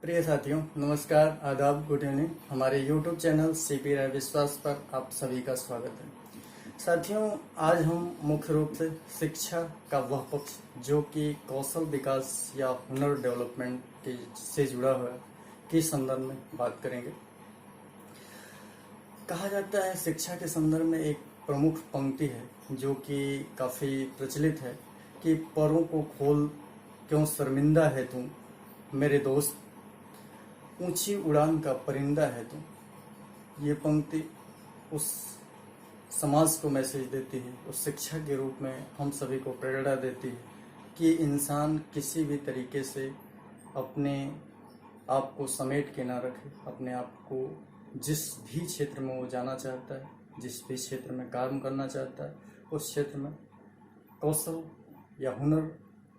प्रिय साथियों, नमस्कार, आदाब, गुड इवनिंग। हमारे YouTube चैनल सीपी राय विश्वास पर आप सभी का स्वागत है। साथियों, आज हम मुख्य रूप से शिक्षा का वह पक्ष जो कि कौशल विकास या हुनर डेवलपमेंट के से जुड़ा हुआ है के संदर्भ में बात करेंगे। कहा जाता है शिक्षा के संदर्भ में एक प्रमुख पंक्ति है जो कि काफ़ी प्रचलित है कि परों को खोल, क्यों शर्मिंदा है तू मेरे दोस्त, ऊंची उड़ान का परिंदा है तू। ये पंक्ति उस समाज को मैसेज देती है, उस शिक्षा के रूप में हम सभी को प्रेरणा देती है कि इंसान किसी भी तरीके से अपने आप को समेट के ना रखे, अपने आप को जिस भी क्षेत्र में वो जाना चाहता है, जिस भी क्षेत्र में काम करना चाहता है, उस क्षेत्र में कौशल या हुनर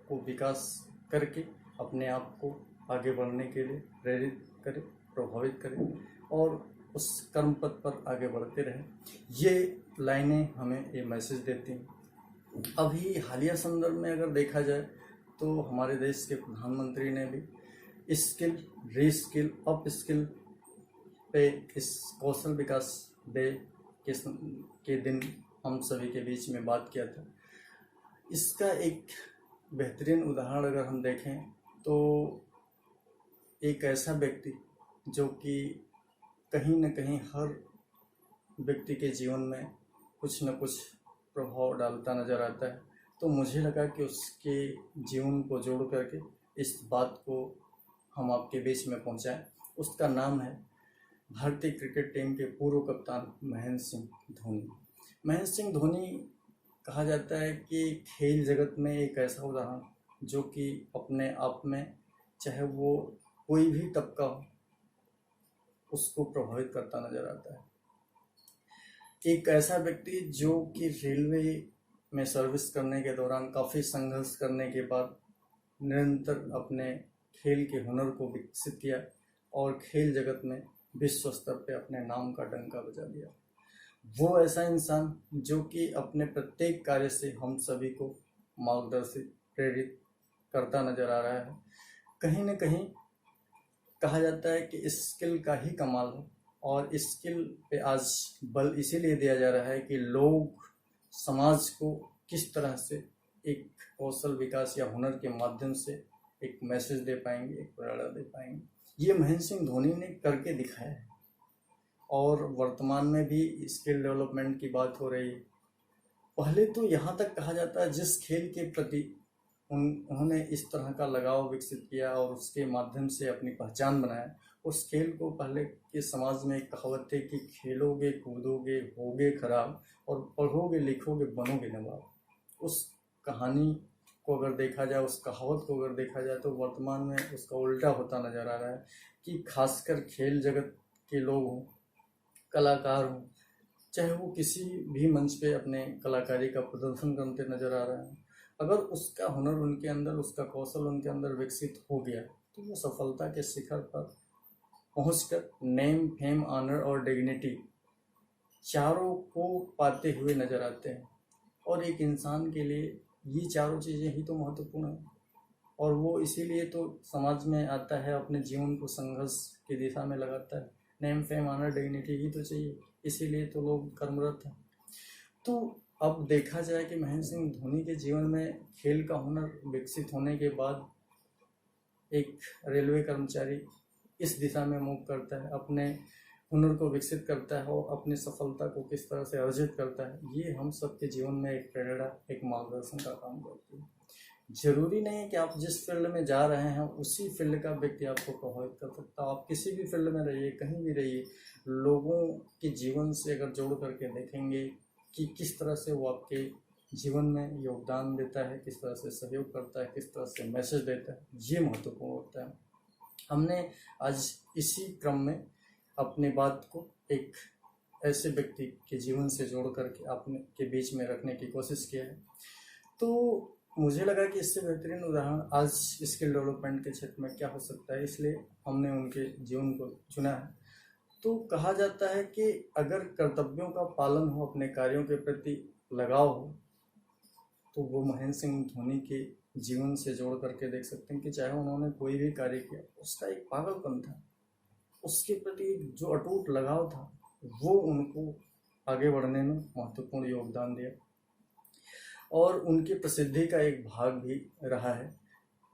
को विकास करके अपने आप को आगे बढ़ने के लिए प्रेरित करें, प्रभावित करें और उस कर्म पथ पर आगे बढ़ते रहें। ये लाइनें हमें ये मैसेज देती हैं। अभी हालिया संदर्भ में अगर देखा जाए तो हमारे देश के प्रधानमंत्री ने भी स्किल, रीस्किल, अप स्किल पे इस कौशल विकास डे के दिन हम सभी के बीच में बात किया था। इसका एक बेहतरीन उदाहरण अगर हम देखें तो एक ऐसा व्यक्ति जो कि कहीं न कहीं हर व्यक्ति के जीवन में कुछ न कुछ प्रभाव डालता नज़र आता है, तो मुझे लगा कि उसके जीवन को जोड़ करके इस बात को हम आपके बीच में पहुंचाएं। उसका नाम है भारतीय क्रिकेट टीम के पूर्व कप्तान महेंद्र सिंह धोनी। महेंद्र सिंह धोनी कहा जाता है कि खेल जगत में एक ऐसा उदाहरण जो कि अपने आप में चाहे वो कोई भी तबका हो उसको प्रभावित करता नजर आता है। एक ऐसा व्यक्ति जो कि रेलवे में सर्विस करने के दौरान काफ़ी संघर्ष करने के बाद निरंतर अपने खेल के हुनर को विकसित किया और खेल जगत में विश्व स्तर पे अपने नाम का डंका बजा दिया। वो ऐसा इंसान जो कि अपने प्रत्येक कार्य से हम सभी को मार्गदर्शित, प्रेरित करता नजर आ रहा है। कहीं न कहीं कहा जाता है कि स्किल का ही कमाल है और स्किल पे आज बल इसीलिए दिया जा रहा है कि लोग समाज को किस तरह से एक कौशल विकास या हुनर के माध्यम से एक मैसेज दे पाएंगे, एक प्रेरणा दे पाएंगे। ये महेंद्र सिंह धोनी ने करके दिखाया है और वर्तमान में भी स्किल डेवलपमेंट की बात हो रही है। पहले तो यहाँ तक कहा जाता है जिस खेल के प्रति उन्होंने इस तरह का लगाव विकसित किया और उसके माध्यम से अपनी पहचान बनाया, उस खेल को पहले के समाज में एक कहावत थी कि खेलोगे, कूदोगे, होगे खराब और पढ़ोगे, लिखोगे, बनोगे नवाब। उस कहानी को अगर देखा जाए, उस कहावत को अगर देखा जाए तो वर्तमान में उसका उल्टा होता नज़र आ रहा है कि खासकर खेल जगत के लोग हों, कलाकार हों, चाहे वो किसी भी मंच पे अपने कलाकारी का प्रदर्शन करते नज़र आ रहे हैं, अगर उसका हुनर उनके अंदर, उसका कौशल उनके अंदर विकसित हो गया तो वो सफलता के शिखर पर पहुंचकर नेम, फेम, ऑनर और डिग्निटी चारों को पाते हुए नजर आते हैं। और एक इंसान के लिए ये चारों चीज़ें ही तो महत्वपूर्ण है और वो इसीलिए तो समाज में आता है, अपने जीवन को संघर्ष की दिशा में लगाता है। नेम, फेम, ऑनर, डिग्निटी ही तो चाहिए, इसीलिए तो लोग कर्मरत हैं। तो अब देखा जाए कि महेंद्र सिंह धोनी के जीवन में खेल का हुनर विकसित होने के बाद एक रेलवे कर्मचारी इस दिशा में मूव करता है, अपने हुनर को विकसित करता है और अपनी सफलता को किस तरह से अर्जित करता है, ये हम सबके जीवन में एक प्रेरणा, एक मार्गदर्शन का काम करती है। जरूरी नहीं है कि आप जिस फील्ड में जा रहे हैं उसी फील्ड का व्यक्ति आपको प्रभावित कर सकता है। आप किसी भी फील्ड में रहिए, कहीं भी रहिए, लोगों के जीवन से अगर जोड़ करके देखेंगे कि किस तरह से वो आपके जीवन में योगदान देता है, किस तरह से सहयोग करता है, किस तरह से मैसेज देता है, ये महत्वपूर्ण होता है। हमने आज इसी क्रम में अपनी बात को एक ऐसे व्यक्ति के जीवन से जोड़ करके अपने के बीच में रखने की कोशिश किया है। तो मुझे लगा कि इससे बेहतरीन उदाहरण आज स्किल डेवलपमेंट के क्षेत्र में क्या हो सकता है, इसलिए हमने उनके जीवन को चुना है। तो कहा जाता है कि अगर कर्तव्यों का पालन हो, अपने कार्यों के प्रति लगाव हो, तो वो महेंद्र सिंह धोनी के जीवन से जोड़ करके देख सकते हैं कि चाहे उन्होंने कोई भी कार्य किया, उसका एक पागलपन था, उसके प्रति जो अटूट लगाव था, वो उनको आगे बढ़ने में महत्वपूर्ण योगदान दिया और उनकी प्रसिद्धि का एक भाग भी रहा है।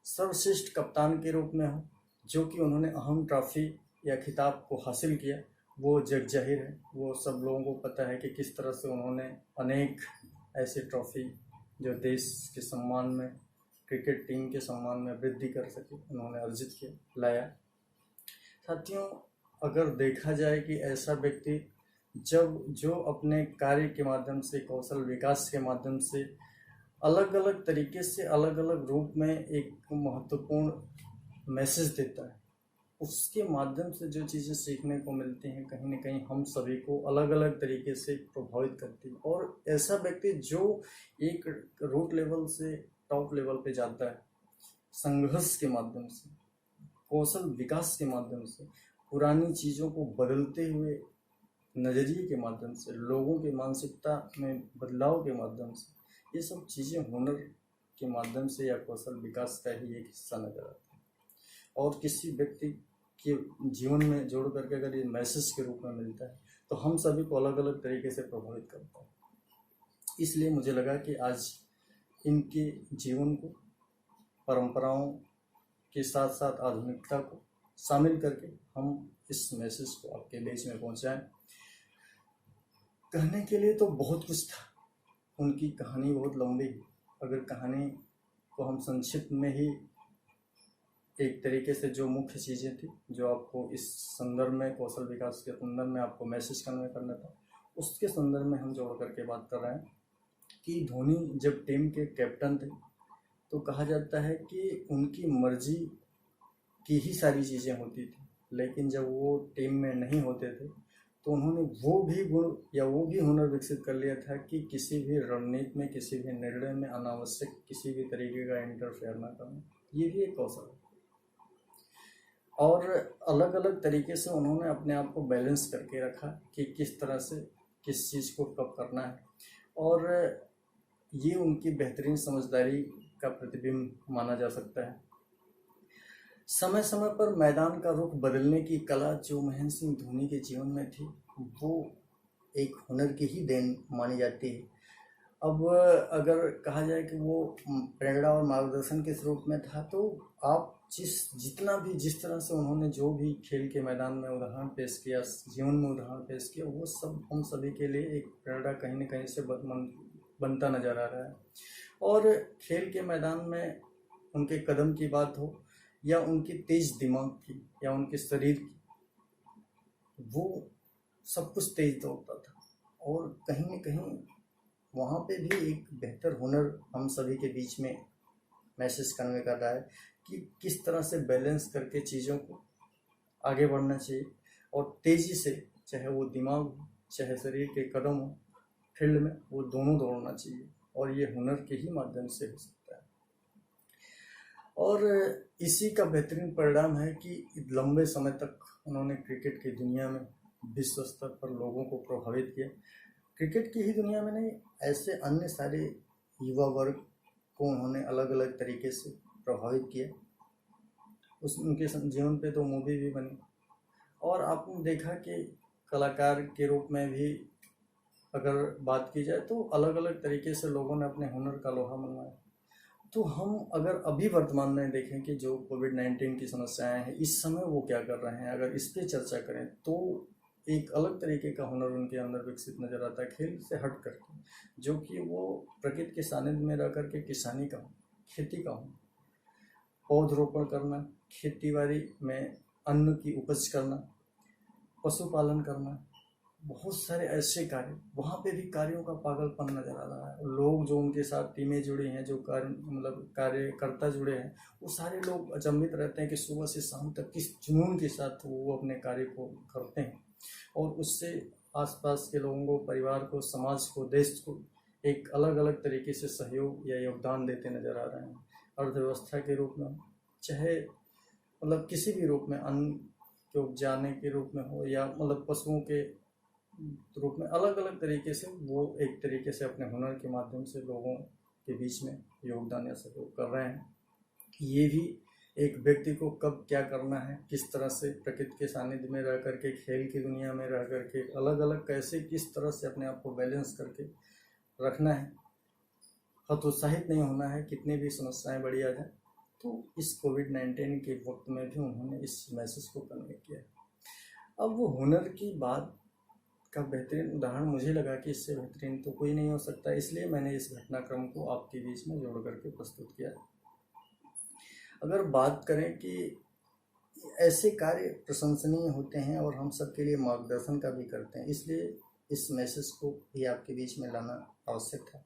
सर्वश्रेष्ठ कप्तान के रूप में हो, जो कि उन्होंने अहम ट्रॉफी या खिताब को हासिल किया, वो जग जाहिर है। वो सब लोगों को पता है कि किस तरह से उन्होंने अनेक ऐसे ट्रॉफी जो देश के सम्मान में, क्रिकेट टीम के सम्मान में वृद्धि कर सके, उन्होंने अर्जित किया, लाया। साथियों, अगर देखा जाए कि ऐसा व्यक्ति जब जो अपने कार्य के माध्यम से, कौशल विकास के माध्यम से अलग अलग तरीके से, अलग अलग रूप में एक महत्वपूर्ण मैसेज देता है, उसके माध्यम से जो चीज़ें सीखने को मिलती हैं, कहीं ना कहीं हम सभी को अलग अलग तरीके से प्रभावित करती है। और ऐसा व्यक्ति जो एक रूट लेवल से टॉप लेवल पे जाता है, संघर्ष के माध्यम से, कौशल विकास के माध्यम से, पुरानी चीज़ों को बदलते हुए नज़रिए के माध्यम से, लोगों की मानसिकता में बदलाव के माध्यम से, ये सब चीज़ें हुनर के माध्यम से या कौशल विकास का ही एक हिस्सा नजर आता है। और किसी व्यक्ति के जीवन में जोड़ करके अगर ये मैसेज के रूप में मिलता है तो हम सभी को अलग अलग तरीके से प्रभावित करता है। इसलिए मुझे लगा कि आज इनके जीवन को, परंपराओं के साथ साथ आधुनिकता को शामिल करके हम इस मैसेज को आपके बीच में पहुंचाएं। कहने के लिए तो बहुत कुछ था, उनकी कहानी बहुत लंबी है। अगर कहानी को हम संक्षिप्त में ही एक तरीके से जो मुख्य चीज़ें थी, जो आपको इस संदर्भ में, कौशल विकास के संदर्भ में आपको मैसेज कन्वे करना था, उसके संदर्भ में हम जोड़ करके बात कर रहे हैं कि धोनी जब टीम के कैप्टन थे तो कहा जाता है कि उनकी मर्जी की ही सारी चीज़ें होती थी, लेकिन जब वो टीम में नहीं होते थे तो उन्होंने वो भी गुण या वो भी हुनर विकसित कर लिया था कि किसी भी रणनीति में, किसी भी निर्णय में अनावश्यक किसी भी तरीके का इंटरफेयर ना करना, ये भी एक कौशल है। और अलग अलग तरीके से उन्होंने अपने आप को बैलेंस करके रखा कि किस तरह से किस चीज़ को कब करना है, और ये उनकी बेहतरीन समझदारी का प्रतिबिंब माना जा सकता है। समय समय पर मैदान का रुख बदलने की कला जो महेंद्र सिंह धोनी के जीवन में थी, वो एक हुनर की ही देन मानी जाती है। अब अगर कहा जाए कि वो प्रेरणा और मार्गदर्शन के रूप में था, तो आप जिस तरह से उन्होंने जो भी खेल के मैदान में उदाहरण पेश किया, जीवन में उदाहरण पेश किया, वो सब हम सभी के लिए एक प्रेरणा कहीं न कहीं से बनता नजर आ रहा है। और खेल के मैदान में उनके कदम की बात हो या उनकी तेज दिमाग की या उनके शरीर की, वो सब कुछ तेज दौड़ता था। और कहीं न कहीं वहाँ पे भी एक बेहतर हुनर हम सभी के बीच में मैसेज कन्वे कर रहा है कि किस तरह से बैलेंस करके चीज़ों को आगे बढ़ना चाहिए, और तेज़ी से, चाहे वो दिमाग हो चाहे शरीर के कदम हो, फील्ड में वो दोनों दौड़ना चाहिए, और ये हुनर के ही माध्यम से हो सकता है। और इसी का बेहतरीन परिणाम है कि लंबे समय तक उन्होंने क्रिकेट की दुनिया में विश्व स्तर पर लोगों को प्रभावित किया। क्रिकेट की ही दुनिया में नहीं, ऐसे अन्य सारे युवा वर्ग को उन्होंने अलग अलग तरीके से प्रभावित किया। उनके जीवन पे तो मूवी भी बनी, और आपने देखा कि कलाकार के रूप में भी अगर बात की जाए तो अलग अलग तरीके से लोगों ने अपने हुनर का लोहा मनवाया। तो हम अगर अभी वर्तमान में देखें कि जो कोविड-19 की समस्याएं हैं, इस समय वो क्या कर रहे हैं, अगर इस पर चर्चा करें तो एक अलग तरीके का हुनर उनके अंदर विकसित नजर आता है, खेल से हट करके, जो कि वो प्रकृति के सानिध्य में रह करके किसानी का हो, खेती का हो, पौधरोपण करना, खेतीबाड़ी में अन्न की उपज करना, पशुपालन करना, बहुत सारे ऐसे कार्य, वहाँ पे भी कार्यों का पागलपन नजर आ रहा है। लोग जो उनके साथ टीमें जुड़ी हैं, जो कार्यकर्ता जुड़े हैं, वो सारे लोग अचंभित रहते हैं कि सुबह से शाम तक किस जुनून के साथ वो अपने कार्य को करते हैं, और उससे आसपास के लोगों को, परिवार को, समाज को, देश को एक अलग अलग तरीके से सहयोग या योगदान देते नजर आ रहे हैं। अर्थव्यवस्था के रूप में, चाहे किसी भी रूप में, अन्न के उपजाने के रूप में हो या पशुओं के रूप में, अलग अलग तरीके से वो एक तरीके से अपने हुनर के माध्यम से लोगों के बीच में योगदान या सहयोग कर रहे हैं। ये भी एक व्यक्ति को कब क्या करना है, किस तरह से प्रकृति के सानिध्य में रह करके, खेल की दुनिया में रह करके, अलग अलग कैसे किस तरह से अपने आप को बैलेंस करके रखना है। हतोत्साहित नहीं होना है, कितनी भी समस्याएं बड़ी आ जाए। तो इस कोविड-19 के वक्त में भी उन्होंने इस मैसेज को कन्वे किया। अब वो हुनर की बात का बेहतरीन उदाहरण मुझे लगा कि इससे बेहतरीन तो कोई नहीं हो सकता, इसलिए मैंने इस घटनाक्रम को आपके बीच में जोड़ करके प्रस्तुत किया। अगर बात करें कि ऐसे कार्य प्रशंसनीय होते हैं और हम सबके लिए मार्गदर्शन का भी करते हैं, इसलिए इस मैसेज को भी आपके बीच में लाना आवश्यक था।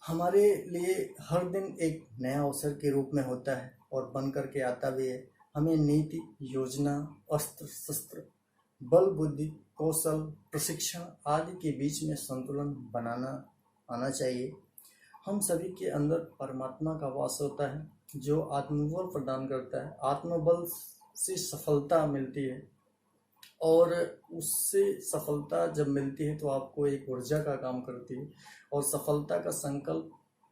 हमारे लिए हर दिन एक नया अवसर के रूप में होता है और बन करके आता भी है। हमें नीति, योजना, अस्त्र शस्त्र, बल, बुद्धि, कौशल, प्रशिक्षण आदि के बीच में संतुलन बनाना आना चाहिए। हम सभी के अंदर परमात्मा का वास होता है जो आत्मबल प्रदान करता है। आत्मबल से सफलता मिलती है और उससे सफलता जब मिलती है तो आपको एक ऊर्जा का काम करती है और सफलता का संकल्प,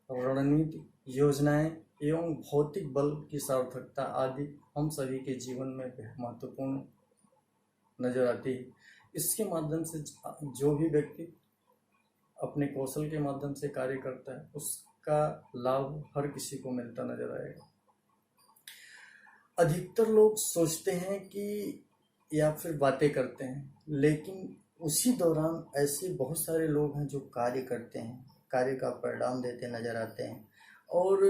रणनीति, योजनाएं एवं भौतिक बल की सार्थकता आदि हम सभी के जीवन में महत्वपूर्ण नजर आती है। इसके माध्यम से जो भी व्यक्ति अपने कौशल के माध्यम से कार्य करता है उसका लाभ हर किसी को मिलता नजर आएगा। अधिकतर लोग सोचते हैं कि या फिर बातें करते हैं, लेकिन उसी दौरान ऐसे बहुत सारे लोग हैं जो कार्य करते हैं, कार्य का परिणाम देते नजर आते हैं और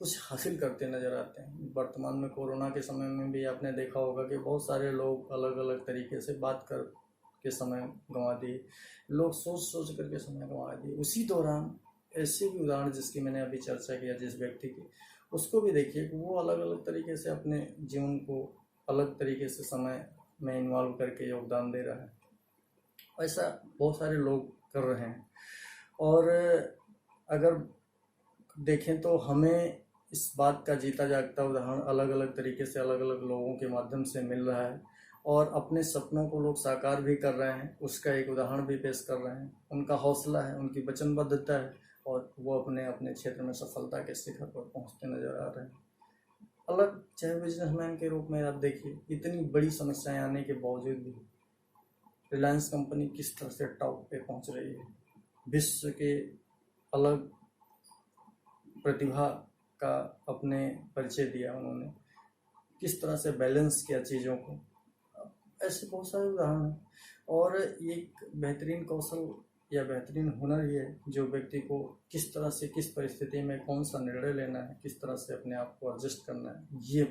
कुछ हासिल करते नजर आते हैं। वर्तमान में कोरोना के समय में भी आपने देखा होगा कि बहुत सारे लोग अलग अलग तरीके से बात कर के समय गंवा दिए, लोग सोच करके समय गंवा दिए। उसी दौरान ऐसे भी उदाहरण जिसकी मैंने अभी चर्चा किया, जिस व्यक्ति की, उसको भी देखिए कि वो अलग अलग तरीके से अपने जीवन को अलग तरीके से समय में इन्वॉल्व करके योगदान दे रहा है। ऐसा बहुत सारे लोग कर रहे हैं और अगर देखें तो हमें इस बात का जीता जागता उदाहरण अलग अलग तरीके से अलग अलग लोगों के माध्यम से मिल रहा है और अपने सपनों को लोग साकार भी कर रहे हैं, उसका एक उदाहरण भी पेश कर रहे हैं। उनका हौसला है, उनकी वचनबद्धता है और वो अपने अपने क्षेत्र में सफलता के शिखर पर पहुंचते नजर आ रहे हैं। अलग चाहे बिजनेसमैन के रूप में आप देखिए, इतनी बड़ी समस्याएं आने के बावजूद भी रिलायंस कंपनी किस तरह से टॉप पे पहुंच रही है। विश्व के अलग प्रतिभा का अपने परिचय दिया उन्होंने, किस तरह से बैलेंस किया चीज़ों को। ऐसे बहुत सारे उदाहरण हैं और एक बेहतरीन कौशल या बेहतरीन हुनर ही है जो व्यक्ति को किस तरह से किस परिस्थिति में कौन सा निर्णय लेना है, किस तरह से अपने आप को एडजस्ट करना है, ये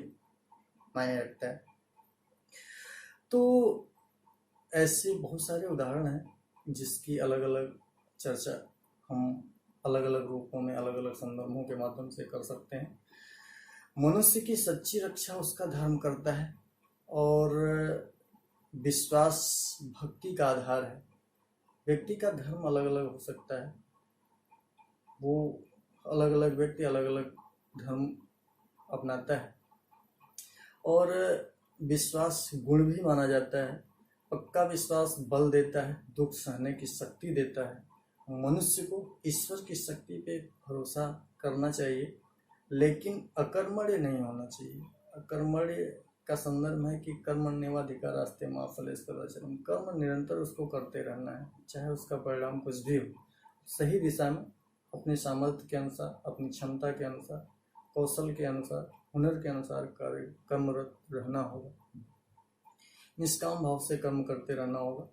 मायने रखता है। तो ऐसे बहुत सारे उदाहरण हैं जिसकी अलग अलग चर्चा हम अलग अलग रूपों में अलग अलग संदर्भों के माध्यम से कर सकते हैं। मनुष्य की सच्ची रक्षा उसका धर्म करता है और विश्वास भक्ति का आधार है। व्यक्ति का धर्म अलग अलग हो सकता है, वो अलग अलग व्यक्ति अलग अलग धर्म अपनाता है और विश्वास गुण भी माना जाता है। पक्का विश्वास बल देता है, दुख सहने की शक्ति देता है। मनुष्य को ईश्वर की शक्ति पे भरोसा करना चाहिए, लेकिन अकर्मण्य नहीं होना चाहिए। अकर्मण्य का संदर्भ है कि कर्मण्येवाधिकारास्ते मा फलेषु कदाचन। कर्म निरंतर उसको करते रहना है, चाहे उसका परिणाम कुछ भी हो। सही दिशा में अपने सामर्थ्य के अनुसार, अपनी क्षमता के अनुसार, कौशल के अनुसार, हुनर के अनुसार कर्मरत रहना होगा। निष्काम भाव से कर्म करते रहना होगा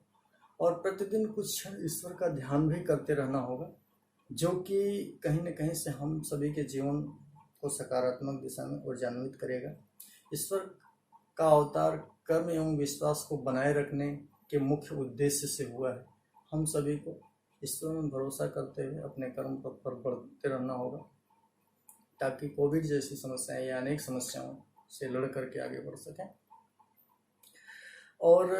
और प्रतिदिन कुछ क्षण ईश्वर का ध्यान भी करते रहना होगा, जो कि कहीं न कहीं से हम सभी के जीवन को सकारात्मक दिशा में ऊर्जान्वित करेगा। ईश्वर का अवतार कर्म एवं विश्वास को बनाए रखने के मुख्य उद्देश्य से हुआ है। हम सभी को ईश्वर में भरोसा करते हुए अपने कर्म पथ पर बढ़ते रहना होगा ताकि कोविड जैसी समस्याएं या अनेक समस्याओं से लड़ करके आगे बढ़ सकें। और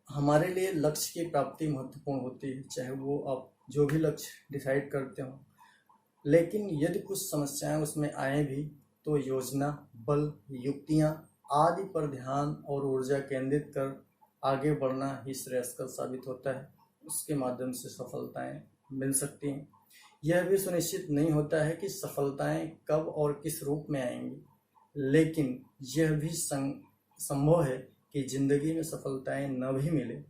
हमारे लिए लक्ष्य की प्राप्ति महत्वपूर्ण होती है, चाहे वो आप जो भी लक्ष्य डिसाइड करते हो, लेकिन यदि कुछ समस्याएं उसमें आए भी तो योजना, बल, युक्तियां आदि पर ध्यान और ऊर्जा केंद्रित कर आगे बढ़ना ही श्रेयस्कर साबित होता है। उसके माध्यम से सफलताएं मिल सकती हैं। यह भी सुनिश्चित नहीं होता है कि सफलताएं कब और किस रूप में आएंगी, लेकिन यह भी संभव है कि जिंदगी में सफलताएं न भी मिले,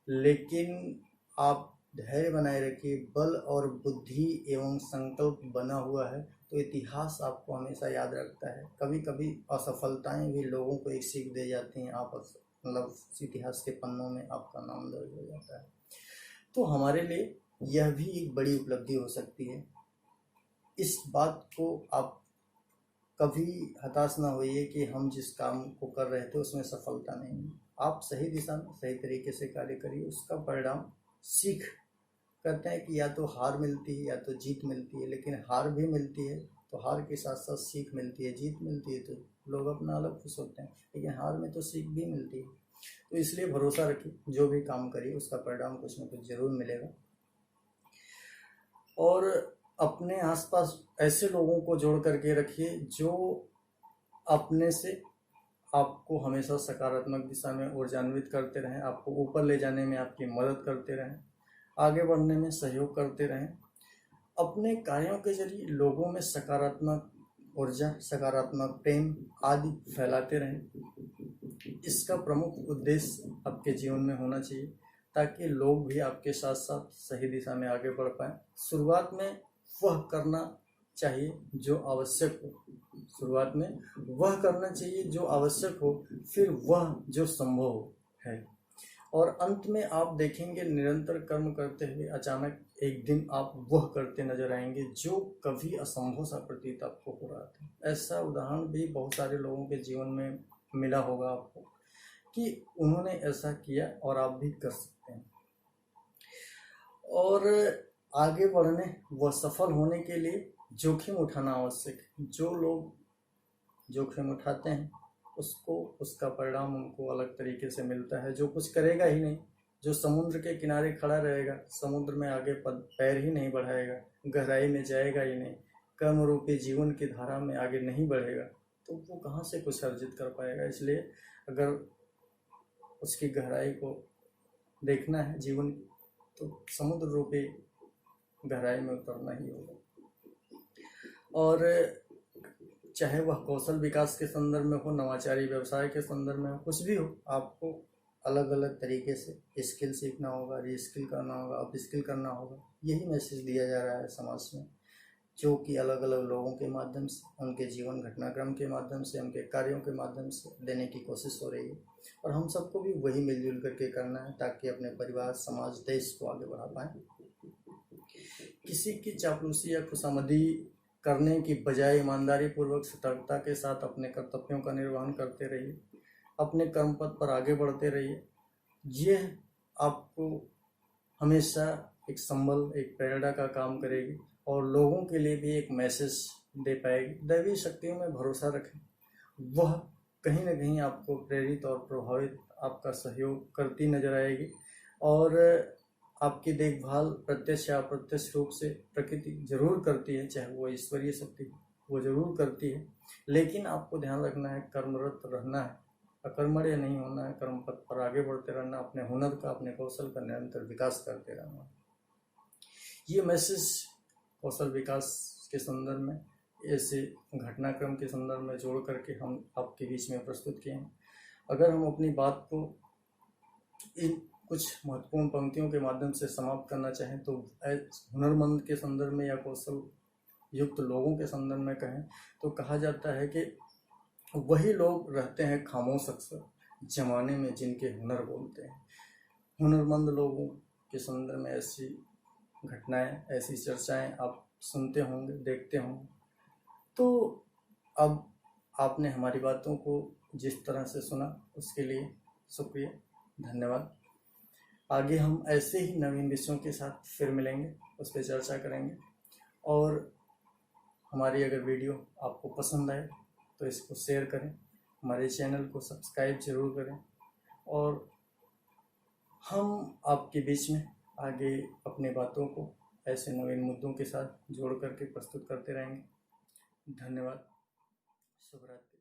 लेकिन आप धैर्य बनाए रखिए। बल और बुद्धि एवं संकल्प बना हुआ है तो इतिहास आपको हमेशा याद रखता है। कभी कभी असफलताएं भी लोगों को एक सीख दे जाती हैं, आप मतलब इतिहास के पन्नों में आपका नाम दर्ज हो जाता है। तो हमारे लिए यह भी एक बड़ी उपलब्धि हो सकती है। इस बात को आप कभी हताश ना होइए कि हम जिस काम को कर रहे थे उसमें सफलता नहीं है। आप सही दिशा में सही तरीके से कार्य करिए, उसका परिणाम सीख। कहते हैं कि या तो हार मिलती है या तो जीत मिलती है, लेकिन हार भी मिलती है तो हार के साथ साथ सीख मिलती है। जीत मिलती है तो लोग अपना अलग खुश होते हैं, लेकिन हार में तो सीख भी मिलती है। तो इसलिए भरोसा रखिए, जो भी काम करिए उसका परिणाम कुछ ना कुछ जरूर मिलेगा। और अपने आसपास ऐसे लोगों को जोड़ करके रखिए जो अपने से आपको हमेशा सकारात्मक दिशा में ऊर्जान्वित करते रहें, आपको ऊपर ले जाने में आपकी मदद करते रहें, आगे बढ़ने में सहयोग करते रहें। अपने कार्यों के जरिए लोगों में सकारात्मक ऊर्जा, सकारात्मक प्रेम आदि फैलाते रहें। इसका प्रमुख उद्देश्य आपके जीवन में होना चाहिए ताकि लोग भी आपके साथ साथ सही दिशा में आगे बढ़ पाएं। शुरुआत में वह करना चाहिए जो आवश्यक हो, शुरुआत में वह करना चाहिए जो आवश्यक हो, फिर वह जो संभव है, और अंत में आप देखेंगे निरंतर कर्म करते हुए अचानक एक दिन आप वह करते नजर आएंगे जो कभी असंभव सा प्रतीत आपको हो रहा था। ऐसा उदाहरण भी बहुत सारे लोगों के जीवन में मिला होगा आपको कि उन्होंने ऐसा किया और आप भी कर सकते हैं। और आगे बढ़ने व सफल होने के लिए जोखिम उठाना आवश्यक है। जो लोग जोखिम उठाते हैं उसको उसका परिणाम उनको अलग तरीके से मिलता है। जो कुछ करेगा ही नहीं, जो समुद्र के किनारे खड़ा रहेगा, समुद्र में आगे पैर ही नहीं बढ़ाएगा, गहराई में जाएगा ही नहीं, कर्म रूपी जीवन की धारा में आगे नहीं बढ़ेगा, तो वो कहाँ से कुछ अर्जित कर पाएगा। इसलिए अगर उसकी गहराई को देखना है जीवन की, तो समुद्र रूपी गहराई में उतरना ही होगा। और चाहे वह कौशल विकास के संदर्भ में हो, नवाचारी व्यवसाय के संदर्भ में हो, कुछ भी हो, आपको अलग अलग तरीके से स्किल सीखना होगा, रीस्किल करना होगा, अप स्किल करना होगा। यही मैसेज दिया जा रहा है समाज में, जो कि अलग अलग लोगों के माध्यम से, उनके जीवन घटनाक्रम के माध्यम से, उनके कार्यों के माध्यम से देने की कोशिश हो रही है। और हम सबको भी वही मिलजुल करके करना है ताकि अपने परिवार, समाज, देश को आगे बढ़ा पाएँ। किसी की चापलूसी या खुशामदी करने की बजाय ईमानदारी पूर्वक सतर्कता के साथ अपने कर्तव्यों का निर्वहन करते रहिए, अपने कर्म पथ पर आगे बढ़ते रहिए। यह आपको हमेशा एक संबल, एक प्रेरणा का काम करेगी और लोगों के लिए भी एक मैसेज दे पाएगी। दैवीय शक्तियों में भरोसा रखें, वह कहीं ना कहीं आपको प्रेरित और प्रभावित, आपका सहयोग करती नजर आएगी। और आपकी देखभाल प्रत्यक्ष या अप्रत्यक्ष रूप से प्रकृति जरूर करती है, चाहे वो ईश्वरीय शक्ति वो जरूर करती है। लेकिन आपको ध्यान रखना है, कर्मरत रहना है, अकर्मण्य नहीं होना है, कर्म पथ पर आगे बढ़ते रहना, अपने हुनर का, अपने कौशल का निरंतर विकास करते रहना। ये मैसेज कौशल विकास के संदर्भ में, ऐसे घटनाक्रम के संदर्भ में जोड़ करके हम आपके बीच में प्रस्तुत किए हैं। अगर हम अपनी बात को इन कुछ महत्वपूर्ण पंक्तियों के माध्यम से समाप्त करना चाहें तो हुनरमंद के संदर्भ में या कौशल युक्त लोगों के संदर्भ में कहें तो कहा जाता है कि वही लोग रहते हैं खामोश अक्सर जमाने में जिनके हुनर बोलते हैं। हुनरमंद लोगों के संदर्भ में ऐसी घटनाएं, ऐसी चर्चाएं आप सुनते होंगे, देखते होंगे। तो अब आपने हमारी बातों को जिस तरह से सुना उसके लिए शुक्रिया, धन्यवाद। आगे हम ऐसे ही नवीन विषयों के साथ फिर मिलेंगे, उस पर चर्चा करेंगे। और हमारी अगर वीडियो आपको पसंद आए तो इसको शेयर करें, हमारे चैनल को सब्सक्राइब जरूर करें, और हम आपके बीच में आगे अपनी बातों को ऐसे नवीन मुद्दों के साथ जोड़ करके प्रस्तुत करते रहेंगे। धन्यवाद, शुभ रात्रि।